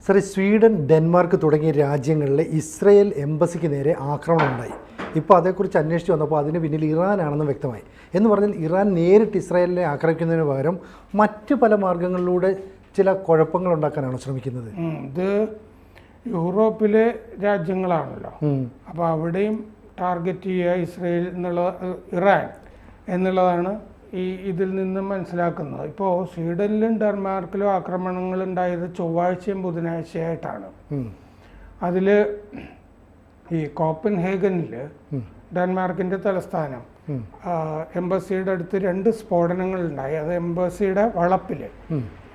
സാറേ, Sweden, Denmark തുടങ്ങിയ രാജ്യങ്ങളിലെ ഇസ്രയേൽ എംബസിക്ക് നേരെ ആക്രമണം ഉണ്ടായി. ഇപ്പോൾ അതേക്കുറിച്ച് അന്വേഷിച്ച് വന്നപ്പോൾ അതിന് പിന്നിൽ ഇറാനാണെന്ന് വ്യക്തമായി. എന്ന് പറഞ്ഞാൽ ഇറാൻ നേരിട്ട് ഇസ്രായേലിനെ ആക്രമിക്കുന്നതിന് പകരം മറ്റ് പല മാർഗങ്ങളിലൂടെ ചില കുഴപ്പങ്ങൾ ഉണ്ടാക്കാനാണ് ശ്രമിക്കുന്നത്. ഇത് യൂറോപ്പിലെ രാജ്യങ്ങളാണല്ലോ, അപ്പോൾ അവിടെയും ടാർഗറ്റ് ചെയ്യുക ഇസ്രയേൽ ഇറാൻ എന്നുള്ളതാണ് ഇതിൽ നിന്ന് മനസ്സിലാക്കുന്നത്. ഇപ്പോൾ സ്വീഡനിലും ഡെൻമാർക്കിലും ആക്രമണങ്ങൾ ഉണ്ടായത് ചൊവ്വാഴ്ചയും ബുധനാഴ്ചയായിട്ടാണ്. അതിൽ ഈ കോപ്പൻഹേഗനിൽ ഡെൻമാർക്കിൻ്റെ തലസ്ഥാനം എംബസിയുടെ അടുത്ത് 2 സ്ഫോടനങ്ങൾ ഉണ്ടായി. അത് എംബസിയുടെ വളപ്പിൽ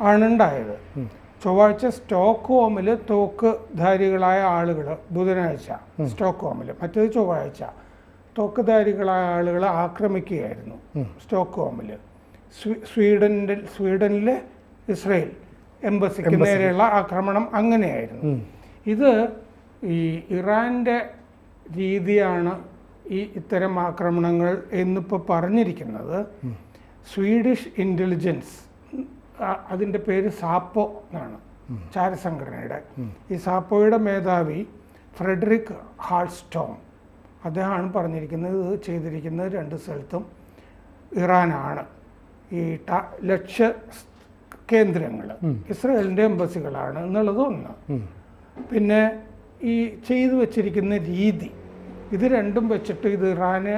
ആണ് ഉണ്ടായത്. ചൊവ്വാഴ്ച സ്റ്റോക്ക്ഹോമിൽ തോക്കുധാരികളായ ആളുകൾ, ബുധനാഴ്ച സ്റ്റോക്ക്ഹോമിൽ, മറ്റേത് ചൊവ്വാഴ്ച തോക്കുധാരികളായ ആളുകൾ ആക്രമിക്കുകയായിരുന്നു സ്റ്റോക്ക്ഹോമിൽ. സ്വീഡനിലെ ഇസ്രയേൽ എംബസിക്ക് നേരെയുള്ള ആക്രമണം അങ്ങനെയായിരുന്നു. ഇത് ഈ ഇറാൻ്റെ രീതിയാണ് ഇത്തരം ആക്രമണങ്ങൾ എന്നിപ്പോൾ പറഞ്ഞിരിക്കുന്നത്. സ്വീഡിഷ് ഇൻ്റലിജൻസ്, അതിൻ്റെ പേര് സാപ്പോ എന്നാണ്, ചാരസംഘടനയുടെ. ഈ സാപ്പോയുടെ മേധാവി ഫ്രെഡറിക് ഹാൾസ്റ്റോം, അദ്ദേഹമാണ് പറഞ്ഞിരിക്കുന്നത് ഇത് ചെയ്തിരിക്കുന്നത് 2 സ്ഥലത്തും ഇറാനാണ്. ഈ ലക്ഷ്യ കേന്ദ്രങ്ങൾ ഇസ്രായേലിൻ്റെ എംബസികളാണ് എന്നുള്ളത് ഒന്ന്. പിന്നെ ഈ ചെയ്തു വച്ചിരിക്കുന്ന രീതി, ഇത് രണ്ടും വെച്ചിട്ട് ഇത് ഇറാന്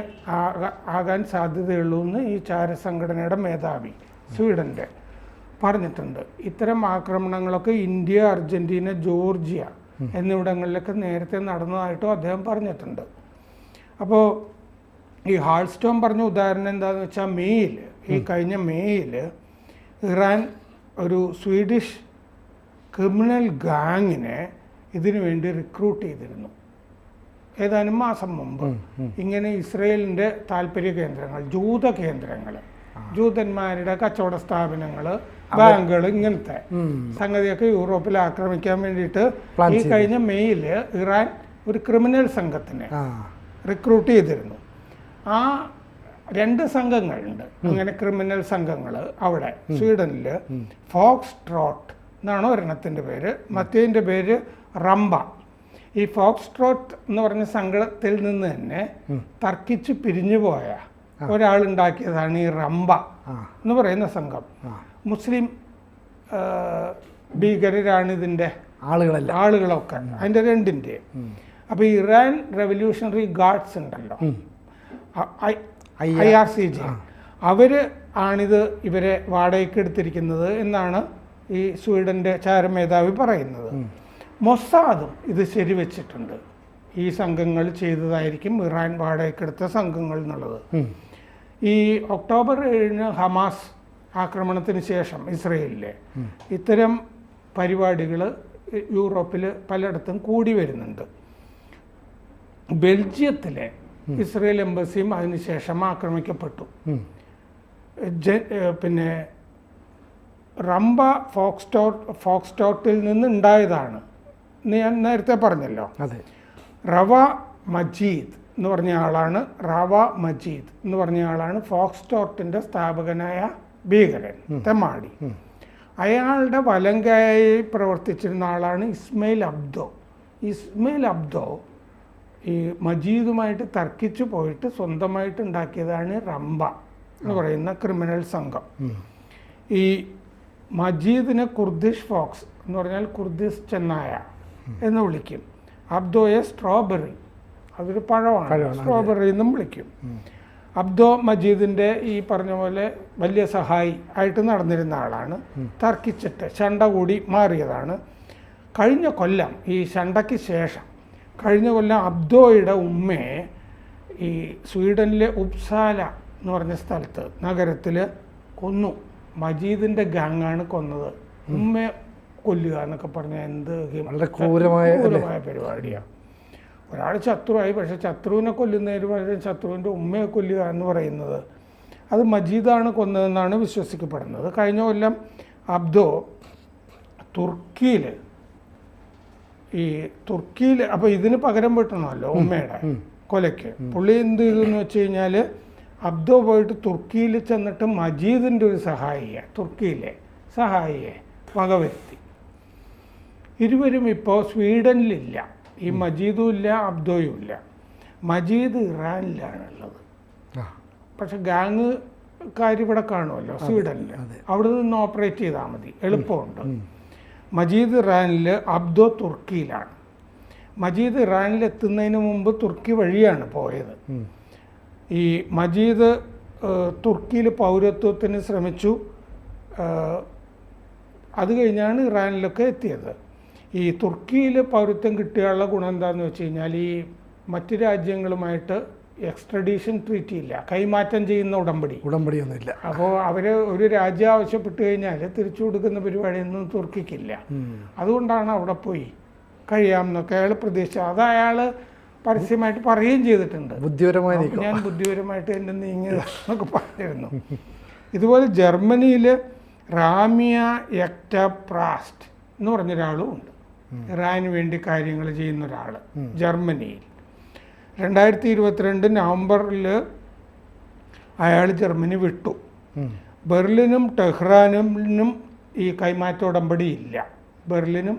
ആകാൻ സാധ്യതയുള്ളൂ എന്ന് ഈ ചാരസംഘടനയുടെ മേധാവി സ്വീഡൻ്റെ പറഞ്ഞിട്ടുണ്ട്. ഇത്തരം ആക്രമണങ്ങളൊക്കെ ഇന്ത്യ, അർജന്റീന, ജോർജിയ എന്നിവിടങ്ങളിലൊക്കെ നേരത്തെ നടന്നതായിട്ടും അദ്ദേഹം പറഞ്ഞിട്ടുണ്ട്. അപ്പോൾ ഈ ഹാൾസ്റ്റോം പറഞ്ഞ ഉദാഹരണം എന്താണെന്ന് വെച്ചാൽ കഴിഞ്ഞ മേയിൽ ഇറാൻ ഒരു സ്വീഡിഷ് ക്രിമിനൽ ഗാങ്ങിനെ ഇതിനു വേണ്ടി റിക്രൂട്ട് ചെയ്തിരുന്നു ഏതാനും മാസം മുമ്പ്. ഇങ്ങനെ ഇസ്രയേലിൻ്റെ താല്പര്യ കേന്ദ്രങ്ങൾ, ജൂത കേന്ദ്രങ്ങൾ, ജൂതന്മാരുടെ കച്ചവട സ്ഥാപനങ്ങൾ, ബാങ്കുകൾ, ഇങ്ങനത്തെ സംഗതിയൊക്കെ യൂറോപ്പിൽ ആക്രമിക്കാൻ വേണ്ടിയിട്ട് ഈ കഴിഞ്ഞ മേയിൽ ഇറാൻ ഒരു ക്രിമിനൽ സംഘത്തിനെ റിക്രൂട്ട് ചെയ്തിരുന്നു. ആ 2 സംഘങ്ങളുണ്ട് അങ്ങനെ ക്രിമിനൽ സംഘങ്ങൾ അവിടെ സ്വീഡനിൽ. ഫോക്സ് ട്രോട്ട് എന്നാണ് ഒരെണ്ണത്തിൻ്റെ പേര്, മറ്റേതിൻ്റെ പേര് റംബ. ഈ ഫോക്സ് ട്രോട്ട് എന്ന് പറഞ്ഞ സംഘത്തിൽ നിന്ന് തന്നെ തർക്കിച്ച് പിരിഞ്ഞു പോയ ഒരാളുണ്ടാക്കിയതാണ് ഈ റംബ എന്ന് പറയുന്ന സംഘം. മുസ്ലിം ഭീകരരാണ് ഇതിൻ്റെ ആളുകളൊക്കെ, അതിൻ്റെ 2ൻ്റെ. അപ്പോൾ ഇറാൻ റെവല്യൂഷണറി ഗാർഡ്സ് ഉണ്ടല്ലോ, IRCG, അവർ ആണിത് ഇവരെ വാടകയ്ക്ക് എടുത്തിരിക്കുന്നത് എന്നാണ് ഈ സ്വീഡൻ്റെ ചാരമേധാവി പറയുന്നത്. മൊസാദും ഇത് ശരിവെച്ചിട്ടുണ്ട്, ഈ സംഘങ്ങൾ ചെയ്തതായിരിക്കും ഇറാൻ വാടകയ്ക്കെടുത്ത സംഘങ്ങൾ എന്നുള്ളത്. ഈ ഒക്ടോബർ 7 ഹമാസ് ആക്രമണത്തിന് ശേഷം ഇസ്രയേലിലെ ഇത്തരം പരിപാടികൾ യൂറോപ്പിൽ പലയിടത്തും കൂടി വരുന്നുണ്ട്. ബെൽജിയത്തിലെ ഇസ്രയേൽ എംബസിയും അതിനുശേഷം ആക്രമിക്കപ്പെട്ടു. പിന്നെ റംബ ഫോക്സ്റ്റോട്ടിൽ നിന്നുണ്ടായതാണ് ഞാൻ നേരത്തെ പറഞ്ഞല്ലോ. റവ മജീദ് എന്ന് പറഞ്ഞ ആളാണ് ഫോക്സ്റ്റോട്ടിൻ്റെ സ്ഥാപകനായ ഭീകരൻ, തെമാടി. അയാളുടെ വലങ്കയായി പ്രവർത്തിച്ചിരുന്ന ആളാണ് ഇസ്മയിൽ അബ്ദോ. ഈ മജീദുമായിട്ട് തർക്കിച്ചു പോയിട്ട് സ്വന്തമായിട്ട് ഉണ്ടാക്കിയതാണ് റംബ എന്ന് പറയുന്ന ക്രിമിനൽ സംഘം. ഈ മജീദിനെ കുർദിഷ് ഫോക്സ് എന്ന് പറഞ്ഞാൽ കുർദിഷ് ചെന്നായ എന്ന് വിളിക്കും. അബ്ദോയെ സ്ട്രോബെറി, അതൊരു പഴമാണ്, സ്ട്രോബെറി എന്നും വിളിക്കും. അബ്ദോ മജീദിൻ്റെ ഈ പറഞ്ഞ പോലെ വലിയ സഹായി ആയിട്ട് നടന്നിരുന്ന ആളാണ്. തർക്കിച്ചിട്ട് ശണ്ട കൂടി മാറിയതാണ്. കഴിഞ്ഞ കൊല്ലം, ഈ ശണ്ടയ്ക്ക് ശേഷം കഴിഞ്ഞ കൊല്ലം അബ്ദോയുടെ ഉമ്മയെ ഈ സ്വീഡനിലെ ഉപ്സാല എന്ന് പറഞ്ഞ സ്ഥലത്ത്, നഗരത്തിൽ കൊന്നു. മജീദിൻ്റെ ഗാങ്ങാണ് കൊന്നത്. ഉമ്മയെ കൊല്ലുക എന്നൊക്കെ പറഞ്ഞാൽ എന്ത് ക്രൂരമായ പരിപാടിയാണ്. ഒരാൾ ശത്രുവായി, പക്ഷെ ശത്രുവിനെ കൊല്ലുന്നതിന് പകരം ശത്രുവിൻ്റെ ഉമ്മയെ കൊല്ലുക എന്ന് പറയുന്നത് അത് മജീദാണ് കൊന്നതെന്നാണ് വിശ്വസിക്കപ്പെടുന്നത്. കഴിഞ്ഞ കൊല്ലം അബ്ദോ തുർക്കിയിൽ അപ്പോൾ ഇതിന് പകരം വീട്ടണമല്ലോ ഉമ്മയുടെ കൊലയ്ക്ക്. പുള്ളി എന്ത് ചെയ്തെന്ന് വെച്ച് കഴിഞ്ഞാൽ അബ്ദോ പോയിട്ട് തുർക്കിയിൽ ചെന്നിട്ട് മജീദിൻ്റെ ഒരു തുർക്കിയിലെ സഹായിയെ വകവരുത്തി. ഇരുവരും ഇപ്പോൾ സ്വീഡനിലില്ല. ഈ മജീദും ഇല്ല, അബ്ദോയും ഇല്ല. മജീദ് ഇറാനിലാണുള്ളത്. പക്ഷെ ഗാങ്ങുകാർ ഇവിടെ കാണുമല്ലോ സ്വീഡനിൽ, അവിടെ നിന്ന് ഓപ്പറേറ്റ് ചെയ്താൽ മതി, എളുപ്പമുണ്ട്. മജീദ് ഇറാനിൽ, അബ്ദോ തുർക്കിയിലാണ്. മജീദ് ഇറാനിൽ എത്തുന്നതിന് മുമ്പ് തുർക്കി വഴിയാണ് പോയത്. ഈ മജീദ് തുർക്കിയിൽ പൗരത്വത്തിന് ശ്രമിച്ചു. അത് കഴിഞ്ഞാണ് ഇറാനിലൊക്കെ എത്തിയത്. ഈ തുർക്കിയിൽ പൗരത്വം കിട്ടിയുള്ള ഗുണം എന്താണെന്ന് വെച്ച് കഴിഞ്ഞാൽ ഈ മറ്റ് രാജ്യങ്ങളുമായിട്ട് എക്സ്ട്രഡീഷൻ ട്രീറ്റി ഇല്ല, കൈമാറ്റം ചെയ്യുന്ന ഉടമ്പടിയൊന്നുമില്ല. അപ്പോൾ അവർ ഒരു രാജ്യം ആവശ്യപ്പെട്ട് കഴിഞ്ഞാൽ തിരിച്ചു കൊടുക്കുന്ന പരിപാടിയൊന്നും തുർക്കിക്കില്ല. അതുകൊണ്ടാണ് അവിടെ പോയി കഴിയാമെന്നൊക്കെ അയാൾ പ്രതീക്ഷിച്ചത്. അത് അയാൾ പരസ്യമായിട്ട് പറയുകയും ചെയ്തിട്ടുണ്ട്. ഞാൻ ബുദ്ധിപരമായിട്ട് എൻ്റെ നീങ്ങിയതെന്നൊക്കെ പറഞ്ഞിരുന്നു. ഇതുപോലെ ജർമ്മനിയിൽ റാമിയ യക്ട പ്രാസ്റ്റ് എന്ന് പറഞ്ഞൊരാളും ഉണ്ട്. ഇറാന് വേണ്ടി കാര്യങ്ങൾ ചെയ്യുന്ന ഒരാൾ ജർമ്മനിയിൽ. 2022 നവംബറിൽ അയാൾ ജർമ്മനി വിട്ടു. ബെർലിനും ടെഹ്റാനും ഈ കൈമാറ്റ ഉടമ്പടി ഇല്ല. ബെർലിനും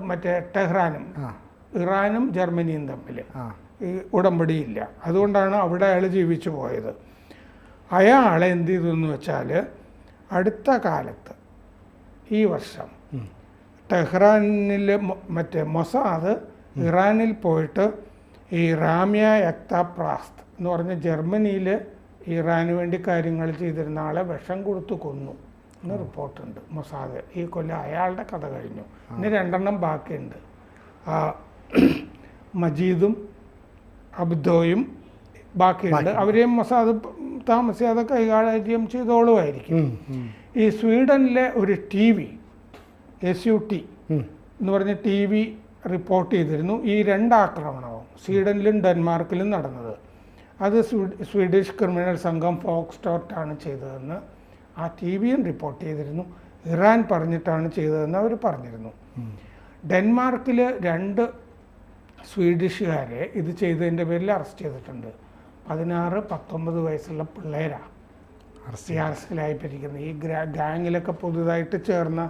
മറ്റേ ടെഹ്റാനും, ഇറാനും ജർമ്മനിയും തമ്മിൽ ഈ ഉടമ്പടിയില്ല. അതുകൊണ്ടാണ് അവിടെ അയാൾ ജീവിച്ചു പോയത്. അയാൾ എന്ത് ചെയ്തു എന്ന് വെച്ചാൽ അടുത്ത കാലത്ത് ഈ വർഷം ടെഹ്റാനിൽ മറ്റേ മൊസാദ് ഇറാനിൽ പോയിട്ട് ഈ റാമിയ യക്ത പ്രാസ്ത് എന്ന് പറഞ്ഞ ജർമ്മനിയിൽ ഇറാന് വേണ്ടി കാര്യങ്ങൾ ചെയ്തിരുന്ന ആളെ വിഷം കൊടുത്ത് കൊന്നു എന്ന് റിപ്പോർട്ടുണ്ട് മൊസാദ്. ഈ കൊല്ലം അയാളുടെ കഥ കഴിഞ്ഞു. ഇനി 2 ബാക്കിയുണ്ട്. മജീദും അബ്ദോയും ബാക്കിയുണ്ട്. അവരെയും മൊസാദ് താമസിയാതെ കൈകാര്യം ചെയ്തോളുമായിരിക്കും. ഈ സ്വീഡനിലെ ഒരു TV SUT എന്ന് പറഞ്ഞ TV റിപ്പോർട്ട് ചെയ്തിരുന്നു ഈ 2 ആക്രമണവും സ്വീഡനിലും ഡെൻമാർക്കിലും നടന്നത്. അത് സ്വീഡിഷ് ക്രിമിനൽ സംഘം ഫോക്സ്ട്രോട്ടാണ് ചെയ്തതെന്ന് ആ TVയും റിപ്പോർട്ട് ചെയ്തിരുന്നു. ഇറാൻ പറഞ്ഞിട്ടാണ് ചെയ്തതെന്ന് അവർ പറഞ്ഞിരുന്നു. ഡെൻമാർക്കിൽ 2 സ്വീഡിഷുകാരെ ഇത് ചെയ്തതിൻ്റെ പേരിൽ അറസ്റ്റ് ചെയ്തിട്ടുണ്ട്. 16-19 വയസ്സുള്ള പിള്ളേരാണ് അറസ്റ്റിലായിട്ടിരിക്കുന്നത്. ഈ ഗാങ്ങിലൊക്കെ പുതുതായിട്ട് ചേർന്ന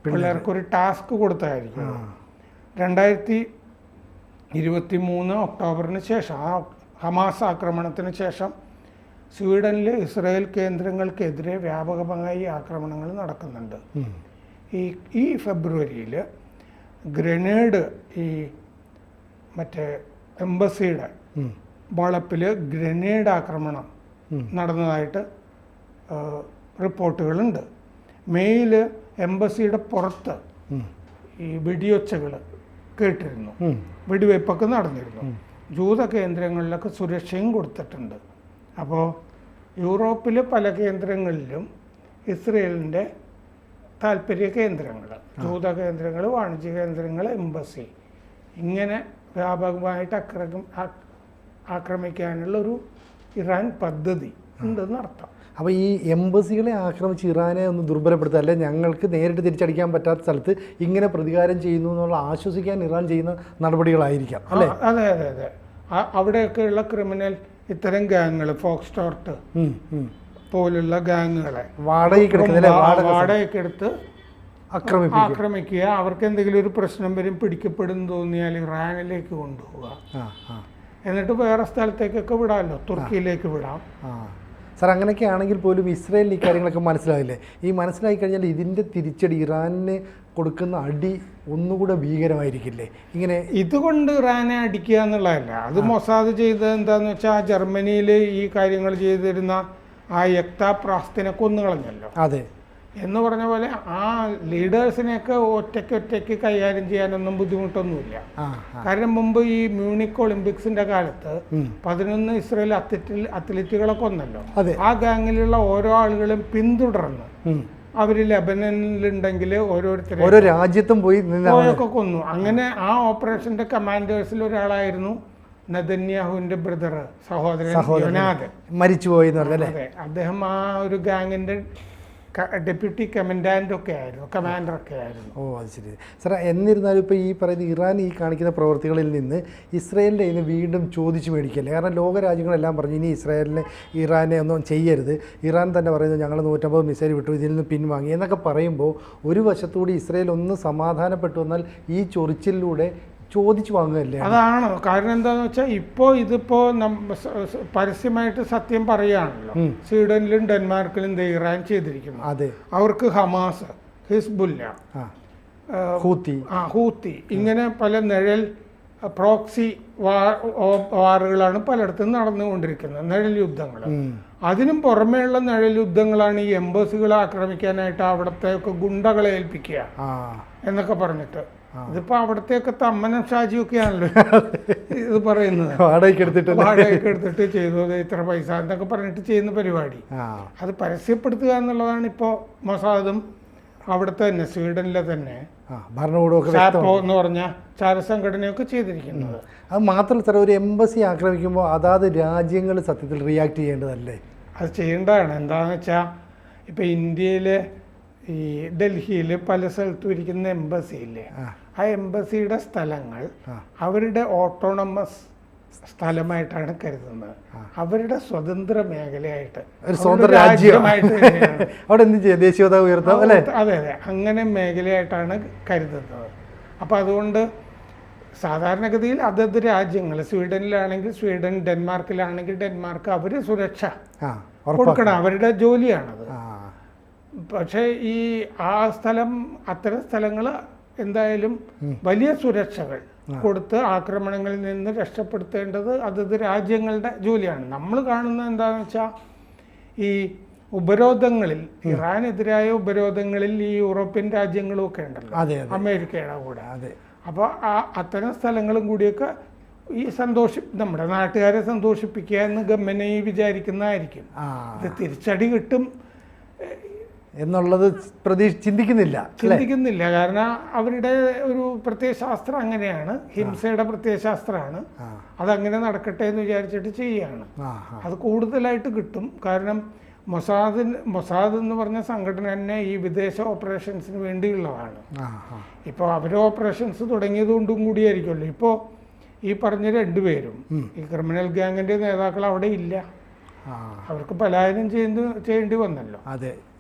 പിള്ളേർക്കൊരു ടാസ്ക് കൊടുത്തായിരിക്കും. 2023 ഒക്ടോബറിന് ശേഷം, ആ ഹമാസ് ആക്രമണത്തിന് ശേഷം സ്വീഡനിൽ ഇസ്രായേൽ കേന്ദ്രങ്ങൾക്കെതിരെ വ്യാപകമായി ആക്രമണങ്ങൾ നടക്കുന്നുണ്ട്. ഈ ഫെബ്രുവരിയിൽ ഗ്രനേഡ് ഈ മറ്റേ എംബസിയുടെ വളപ്പിൽ ഗ്രനേഡ് ആക്രമണം നടന്നതായിട്ട് റിപ്പോർട്ടുകളുണ്ട്. മെയ്യിൽ എംബസിയുടെ പുറത്ത് ഈ വെടിയൊച്ചകൾ കേട്ടിരുന്നു, വെടിവയ്പ്പൊക്കെ നടന്നിരുന്നു. ജൂത കേന്ദ്രങ്ങളിലൊക്കെ സുരക്ഷയും കൊടുത്തിട്ടുണ്ട്. അപ്പോൾ യൂറോപ്പിൽ പല കേന്ദ്രങ്ങളിലും ഇസ്രയേലിൻ്റെ താല്പര്യ കേന്ദ്രങ്ങൾ, ജൂത കേന്ദ്രങ്ങൾ, വാണിജ്യ കേന്ദ്രങ്ങൾ, എംബസി, ഇങ്ങനെ വ്യാപകമായിട്ട് ആക്രമിക്കാനുള്ളൊരു ഇറാൻ പദ്ധതി ഉണ്ടെന്ന് അർത്ഥം. അപ്പോൾ ഈ എംബസികളെ ആക്രമിച്ച് ഇറാനെ ഒന്ന് ദുർബലപ്പെടുത്തുക, അല്ലെ ഞങ്ങൾക്ക് നേരിട്ട് തിരിച്ചടിക്കാൻ പറ്റാത്ത സ്ഥലത്ത് ഇങ്ങനെ പ്രതികാരം ചെയ്യുന്നു എന്നുള്ള ആശ്വസിക്കാൻ ഇറാൻ ചെയ്യുന്ന നടപടികളായിരിക്കാം അല്ലേ? അതെ അതെ അതെ. അവിടെയൊക്കെയുള്ള ക്രിമിനൽ ഇത്തരം ഗാങ്ങുകൾ, ഫോക്സ്ട്രോട്ട് പോലുള്ള ഗാങ്ങുകളെ വാടകയ്ക്ക് എടുത്ത് ആക്രമിക്കുക. അവർക്ക് എന്തെങ്കിലും ഒരു പ്രശ്നം വരും, പിടിക്കപ്പെടും തോന്നിയാൽ ഇറാനിലേക്ക് കൊണ്ടുപോവുക, എന്നിട്ട് വേറെ സ്ഥലത്തേക്കൊക്കെ വിടാമല്ലോ, തുർക്കിയിലേക്ക് വിടാം. സാർ, അങ്ങനെയൊക്കെ ആണെങ്കിൽ പോലും ഇസ്രായേലിന് ഈ കാര്യങ്ങളൊക്കെ മനസ്സിലായില്ലേ? ഈ മനസ്സിലായി കഴിഞ്ഞാൽ ഇതിൻ്റെ തിരിച്ചടി, ഇറാനിന് കൊടുക്കുന്ന അടി ഒന്നുകൂടെ ഭീകരമായിരിക്കില്ലേ? ഇങ്ങനെ ഇതുകൊണ്ട് ഇറാനെ അടിക്കുക എന്നുള്ളതല്ല, അത് മൊസാദ് ചെയ്തത് എന്താന്ന് വെച്ചാൽ ജർമ്മനിയിൽ ഈ കാര്യങ്ങൾ ചെയ്തിരുന്ന ആ യക്ത പ്രാസ്തിനെ കൊന്നുകളഞ്ഞല്ലോ. അതെ, എന്ന് പറഞ്ഞ പോലെ ആ ലീഡേഴ്സിനെയൊക്കെ ഒറ്റയ്ക്ക് കൈകാര്യം ചെയ്യാനൊന്നും ബുദ്ധിമുട്ടൊന്നുമില്ല. കാരണം മുമ്പ് ഈ മ്യൂണിക് ഒളിമ്പിക്സിന്റെ കാലത്ത് 11 ഇസ്രായേൽ അത്ലറ്റുകളെ കൊന്നല്ലോ. ആ ഗാങ്ങിലുള്ള ഓരോ ആളുകളും പിന്തുടർന്നു. അവർ ലെബനനിലുണ്ടെങ്കിൽ ഓരോരുത്തരും ഓരോ രാജ്യത്തും പോയൊക്കെ കൊന്നു. അങ്ങനെ ആ ഓപ്പറേഷന്റെ കമാൻഡേഴ്സിൽ ഒരാളായിരുന്നു നെതന്യാഹുവിന്റെ സഹോദരൻ യോനാഥൻ, മരിച്ചുപോയി. അതെ, അദ്ദേഹം ആ ഒരു ഗാങ്ങിന്റെ ഡെപ്യൂട്ടി കമാൻഡൻ്റൊക്കെ ആയിരുന്നു, കമാൻഡറൊക്കെ ആയിരുന്നു. ഓ അത് ശരി സാർ. എന്നിരുന്നാലും ഇപ്പോൾ ഈ പറയുന്ന ഇറാൻ ഈ കാണിക്കുന്ന പ്രവൃത്തികളിൽ നിന്ന് ഇസ്രയേലിൻ്റെ ഇന്ന് വീണ്ടും ചോദിച്ചു മേടിക്കല്ലേ? കാരണം ലോകരാജ്യങ്ങളെല്ലാം പറഞ്ഞു ഇനി ഇറാനെ ഒന്നും ചെയ്യരുത്. ഇറാൻ തന്നെ പറയുന്നത് ഞങ്ങൾ 150 മിസൈൽ വിട്ടു, ഇതിൽ നിന്ന് പിൻവാങ്ങി എന്നൊക്കെ പറയുമ്പോൾ ഒരു വശത്തുകൂടി ഇസ്രയേൽ ഒന്ന് സമാധാനപ്പെട്ടു വന്നാൽ ഈ ചൊറിച്ചിലൂടെ ചോദിച്ചു വാങ്ങുകയല്ലേ? അതാണ് കാരണം. എന്താണെന്ന് വെച്ചാൽ ഇതിപ്പോൾ പരസ്യമായിട്ട് സത്യം പറയുകയാണല്ലോ. സ്വീഡനിലും ഡെൻമാർക്കിലും ഇറാൻ ചെയ്തിരിക്കുന്നു. അതെ, അവർക്ക് ഹമാസ്, ഹിസ്ബുല്ല, ഹൂത്തി ഇങ്ങനെ പല നിഴൽ പ്രോക്സി വാറുകളാണ് പലയിടത്തും നടന്നുകൊണ്ടിരിക്കുന്നത്, നിഴൽ യുദ്ധങ്ങൾ. അതിനും പുറമേയുള്ള നിഴൽ യുദ്ധങ്ങളാണ് ഈ എംബസികളെ ആക്രമിക്കാനായിട്ട് അവിടത്തേക്ക് ഗുണ്ടകളെ ഏൽപ്പിക്കുക എന്നൊക്കെ പറഞ്ഞിട്ട്. ഇതിപ്പോ അവിടത്തേക്ക് തമ്മനം ഷാജിയൊക്കെയാണല്ലോ ഇത് പറയുന്നത്. വാടകയ്ക്ക് എടുത്തിട്ട് ചെയ്തു ഇത്ര പൈസ എന്നൊക്കെ പറഞ്ഞിട്ട് ചെയ്യുന്ന പരിപാടി. അത് പരസ്യപ്പെടുത്തുക എന്നുള്ളതാണ് ഇപ്പോൾ മൊസാദും അവിടുത്തെ തന്നെ സ്വീഡനിലെ തന്നെ സാപ്പോ എന്ന് പറഞ്ഞ ചാരസംഘടനയൊക്കെ ചെയ്തിരിക്കുന്നത്. അത് മാത്രമല്ല സാർ, ഒരു എംബസി ആക്രമിക്കുമ്പോൾ അതാത് രാജ്യങ്ങൾ സത്യത്തിൽ റിയാക്ട് ചെയ്യേണ്ടതല്ലേ? അത് ചെയ്യേണ്ടതാണ്. എന്താണെന്ന് വെച്ചാൽ ഇപ്പം ഇന്ത്യയിലെ ഈ ഡൽഹിയിൽ പല സ്ഥലത്തും ഇരിക്കുന്ന എംബസിയില്ലേ, ആ എംബസിയുടെ സ്ഥലങ്ങൾ അവരുടെ ഓട്ടോണമസ് സ്ഥലമായിട്ടാണ് കരുതുന്നത്, അവരുടെ സ്വതന്ത്ര മേഖലയായിട്ട്, രാജ്യമായിട്ട് ദേശീയത ഉയർത്താം അല്ലേ? അതെ അതെ, അങ്ങനെ മേഖലയായിട്ടാണ് കരുതുന്നത്. അപ്പം അതുകൊണ്ട് സാധാരണഗതിയിൽ അതത് രാജ്യങ്ങൾ, സ്വീഡനിലാണെങ്കിൽ സ്വീഡൻ, ഡെൻമാർക്കിലാണെങ്കിൽ ഡെൻമാർക്ക്, അവർ സുരക്ഷ കൊടുക്കണം, അവരുടെ ജോലിയാണത്. പക്ഷേ ഈ അത്തരം സ്ഥലങ്ങൾ എന്തായാലും വലിയ സുരക്ഷകൾ കൊടുത്ത് ആക്രമണങ്ങളിൽ നിന്ന് രക്ഷപ്പെടുത്തേണ്ടത് അതത് രാജ്യങ്ങളുടെ ജോലിയാണ്. നമ്മൾ കാണുന്നത് എന്താണെന്ന് വെച്ചാൽ ഈ ഉപരോധങ്ങളിൽ, ഇറാനെതിരായ ഉപരോധങ്ങളിൽ ഈ യൂറോപ്യൻ രാജ്യങ്ങളും ഒക്കെ ഉണ്ടല്ലോ, അമേരിക്കയുടെ കൂടെ. അപ്പോൾ അത്തരം സ്ഥലങ്ങളും കൂടിയൊക്കെ ഈ നമ്മുടെ നാട്ടുകാരെ സന്തോഷിപ്പിക്കുക എന്ന് ഗവൺമെന്റ് വിചാരിക്കുന്നതായിരിക്കും. ഇത് തിരിച്ചടി കിട്ടും എന്നുള്ളത് ചിന്തിക്കുന്നില്ല. കാരണം അവരുടെ ഒരു പ്രത്യയശാസ്ത്രം അങ്ങനെയാണ്, ഹിംസയുടെ പ്രത്യയശാസ്ത്രമാണ്. അതങ്ങനെ നടക്കട്ടെ എന്ന് വിചാരിച്ചിട്ട് ചെയ്യുകയാണ്. അത് കൂടുതലായിട്ട് കിട്ടും. കാരണം മൊസാദ് എന്ന് പറഞ്ഞ സംഘടന തന്നെ ഈ വിദേശ ഓപ്പറേഷൻസിന് വേണ്ടിയുള്ളതാണ്. ഇപ്പോൾ അവർ ഓപ്പറേഷൻസ് തുടങ്ങിയതുകൊണ്ടും കൂടിയായിരിക്കുമല്ലോ ഇപ്പോൾ ഈ പറഞ്ഞ രണ്ടുപേരും ഈ ക്രിമിനൽ ഗ്യാങ്ങിന്റെ നേതാക്കൾ അവിടെ ഇല്ല. അവർക്ക് പലായനം ചെയ്യേണ്ടി വന്നല്ലോ.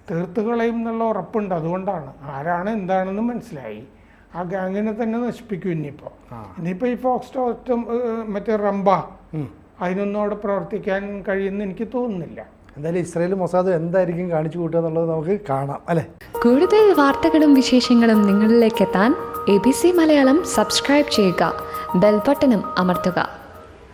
തീർത്തുകളയും എന്നുള്ള ഉറപ്പുണ്ട്. അതുകൊണ്ടാണ്, ആരാണ് എന്താണെന്ന് മനസ്സിലായി. ആ ഗാങ്ങിനെ തന്നെ നശിപ്പിക്കും. ഇനിയിപ്പോൾ ഈ ഫോക്സ് മറ്റേ റംബ അതിനൊന്നും അവിടെ പ്രവർത്തിക്കാൻ കഴിയുമെന്ന് എനിക്ക് തോന്നുന്നില്ല. എന്തായാലും ഇസ്രായേലും മൊസാദും എന്തായിരിക്കും കാണിച്ചു കൂട്ടുക എന്നുള്ളത് നമുക്ക് കാണാം അല്ലേ? കൂടുതൽ വാർത്തകളും വിശേഷങ്ങളും നിങ്ങളിലേക്ക് എത്താൻ ABC മലയാളം സബ്സ്ക്രൈബ് ചെയ്യുക, ബെൽ ബട്ടണും അമർത്തുക.